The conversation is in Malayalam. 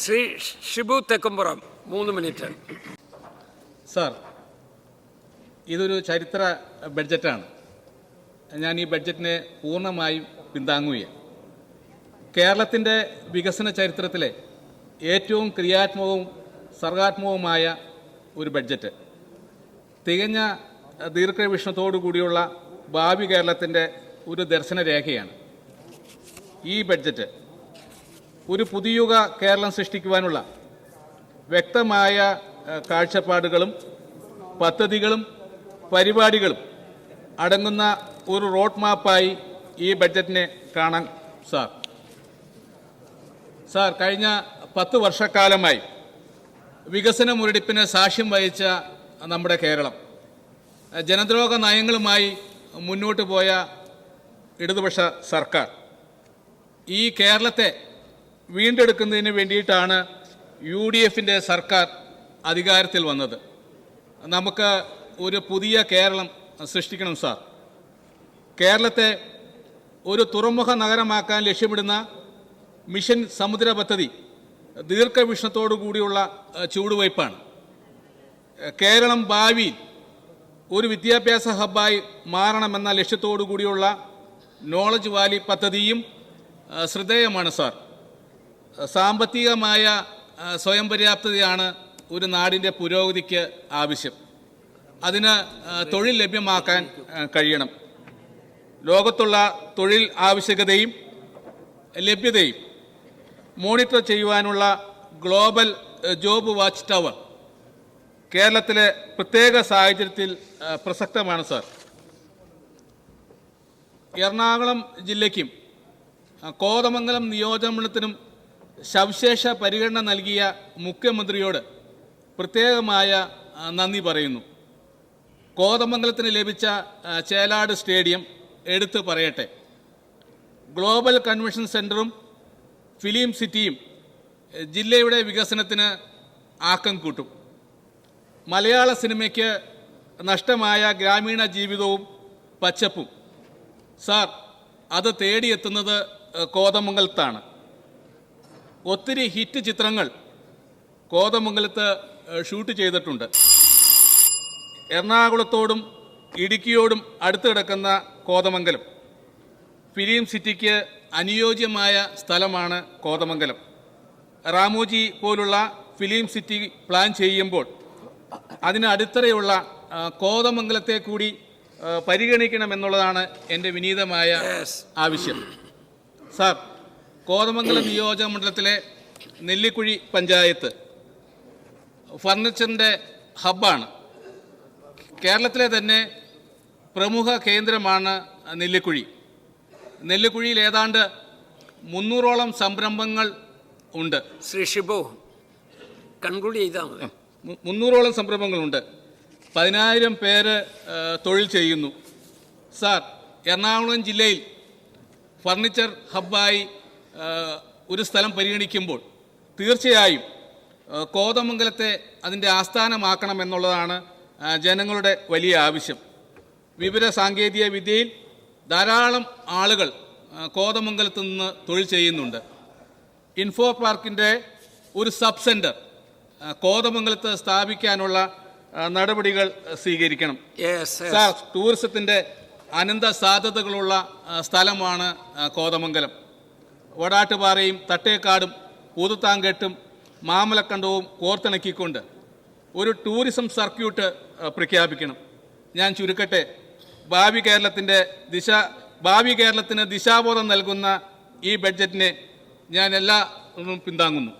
ശ്രീ ഷിബു തെക്കുംപുറം 3 മിനിറ്റ്. സാർ, ഇതൊരു ചരിത്ര ബഡ്ജറ്റാണ്. ഞാൻ ഈ ബഡ്ജറ്റിനെ പൂർണ്ണമായും പിന്താങ്ങുകയാണ്. കേരളത്തിൻ്റെ വികസന ചരിത്രത്തിലെ ഏറ്റവും ക്രിയാത്മകവും സർഗാത്മകവുമായ ഒരു ബഡ്ജറ്റ്. തികഞ്ഞ ദീർഘവീക്ഷണത്തോടു കൂടിയുള്ള ഭാവി കേരളത്തിൻ്റെ ഒരു ദർശനരേഖയാണ് ഈ ബഡ്ജറ്റ്. ഒരു പുതിയുഗ കേരളം സൃഷ്ടിക്കുവാനുള്ള വ്യക്തമായ കാഴ്ചപ്പാടുകളും പദ്ധതികളും പരിപാടികളും അടങ്ങുന്ന ഒരു റോഡ് മാപ്പായി ഈ ബഡ്ജറ്റിനെ കാണാൻ സാർ, കഴിഞ്ഞ 10 വർഷക്കാലമായി വികസന മുരടിപ്പിന് സാക്ഷ്യം വഹിച്ച നമ്മുടെ കേരളം ജനദ്രോഹ നയങ്ങളുമായി മുന്നോട്ട് പോയ ഇടതുപക്ഷ സർക്കാർ ഈ കേരളത്തെ വീണ്ടെടുക്കുന്നതിന് വേണ്ടിയിട്ടാണ് UDFൻ്റെ സർക്കാർ അധികാരത്തിൽ വന്നത്. നമുക്ക് ഒരു പുതിയ കേരളം സൃഷ്ടിക്കണം സാർ. കേരളത്തെ ഒരു തുറമുഖ നഗരമാക്കാൻ ലക്ഷ്യമിടുന്ന മിഷൻ സമുദ്ര പദ്ധതി ദീർഘവീക്ഷണത്തോടു കൂടിയുള്ള ചുവടുവയ്പ്പാണ്. കേരളം ഭാവിയിൽ ഒരു വിദ്യാഭ്യാസ ഹബ്ബായി മാറണമെന്ന ലക്ഷ്യത്തോടു കൂടിയുള്ള നോളജ് വാലി പദ്ധതിയും ശ്രദ്ധേയമാണ് സാർ. സാമ്പത്തികമായ സ്വയം പര്യാപ്തതയാണ് ഒരു നാടിൻ്റെ പുരോഗതിക്ക് ആവശ്യം. അതിന് തൊഴിൽ ലഭ്യമാക്കാൻ കഴിയണം. ലോകത്തുള്ള തൊഴിൽ ആവശ്യകതയും ലഭ്യതയും മോണിറ്റർ ചെയ്യുവാനുള്ള ഗ്ലോബൽ ജോബ് വാച്ച് ടവർ കേരളത്തിലെ പ്രത്യേക സാഹചര്യത്തിൽ പ്രസക്തമാണ് സാർ. എറണാകുളം ജില്ലയ്ക്കും കോതമംഗലം നിയോജകമണ്ഡലത്തിനും സവിശേഷ പരിഗണന നൽകിയ മുഖ്യമന്ത്രിയോട് പ്രത്യേകമായ നന്ദി പറയുന്നു. കോതമംഗലത്തിന് ലഭിച്ച ചേലാട് സ്റ്റേഡിയം എടുത്തു പറയട്ടെ. ഗ്ലോബൽ കൺവെൻഷൻ സെൻ്ററും ഫിലിം സിറ്റിയും ജില്ലയുടെ വികസനത്തിന് ആക്കം കൂട്ടും. മലയാള സിനിമയ്ക്ക് നഷ്ടമായ ഗ്രാമീണ ജീവിതവും പച്ചപ്പും സാർ, അത് തേടിയെത്തുന്നത് കോതമംഗലത്താണ്. ഒത്തിരി ഹിറ്റ് ചിത്രങ്ങൾ കോതമംഗലത്ത് ഷൂട്ട് ചെയ്തിട്ടുണ്ട്. എറണാകുളത്തോടും ഇടുക്കിയോടും അടുത്ത് കിടക്കുന്ന കോതമംഗലം ഫിലിം സിറ്റിക്ക് അനുയോജ്യമായ സ്ഥലമാണ് കോതമംഗലം. റാമോജി പോലുള്ള ഫിലിം സിറ്റി പ്ലാൻ ചെയ്യുമ്പോൾ അതിന് അടിത്തറയുള്ള കോതമംഗലത്തെ കൂടി പരിഗണിക്കണമെന്നുള്ളതാണ് എൻ്റെ വിനീതമായ ആവശ്യം. സാർ, കോതമംഗലം നിയോജക മണ്ഡലത്തിലെ നെല്ലിക്കുഴി പഞ്ചായത്ത് ഫർണിച്ചറിൻ്റെ ഹബ്ബാണ്. കേരളത്തിലെ തന്നെ പ്രമുഖ കേന്ദ്രമാണ് നെല്ലിക്കുഴി. നെല്ലിക്കുഴിയിൽ ഏതാണ്ട് 300ഓളം സംരംഭങ്ങൾ ഉണ്ട്. ശ്രീ ഷിബു കൺക്ലൂഡ് ചെയ്താൽ മതി. 300ഓളം സംരംഭങ്ങളുണ്ട്. 10,000 പേര് തൊഴിൽ ചെയ്യുന്നു. സാർ, എറണാകുളം ജില്ലയിൽ ഫർണിച്ചർ ഹബ്ബായി ഒരു സ്ഥലം പരിഗണിക്കുമ്പോൾ തീർച്ചയായും കോതമംഗലത്തെ അതിൻ്റെ ആസ്ഥാനമാക്കണമെന്നുള്ളതാണ് ജനങ്ങളുടെ വലിയ ആവശ്യം. വിവര സാങ്കേതിക വിദ്യയിൽ ധാരാളം ആളുകൾ കോതമംഗലത്ത് നിന്ന് തൊഴിൽ ചെയ്യുന്നുണ്ട്. ഇൻഫോ പാർക്കിൻ്റെ ഒരു സബ് സെൻറ്റർ കോതമംഗലത്ത് സ്ഥാപിക്കാനുള്ള നടപടികൾ സ്വീകരിക്കണം. സാർ, ടൂറിസത്തിൻ്റെ അനന്ത സാധ്യതകളുള്ള സ്ഥലമാണ് കോതമംഗലം. വടാട്ടുപാറയും തട്ടേക്കാടും പൂതത്താങ്കെട്ടും മാമലക്കണ്ടവും കോർത്തിണക്കിക്കൊണ്ട് ഒരു ടൂറിസം സർക്യൂട്ട് പ്രഖ്യാപിക്കണം. ഞാൻ ചുരുക്കട്ടെ, ഭാവി കേരളത്തിന് ദിശാബോധം നൽകുന്ന ഈ ബഡ്ജറ്റിനെ ഞാൻ പിന്താങ്ങുന്നു.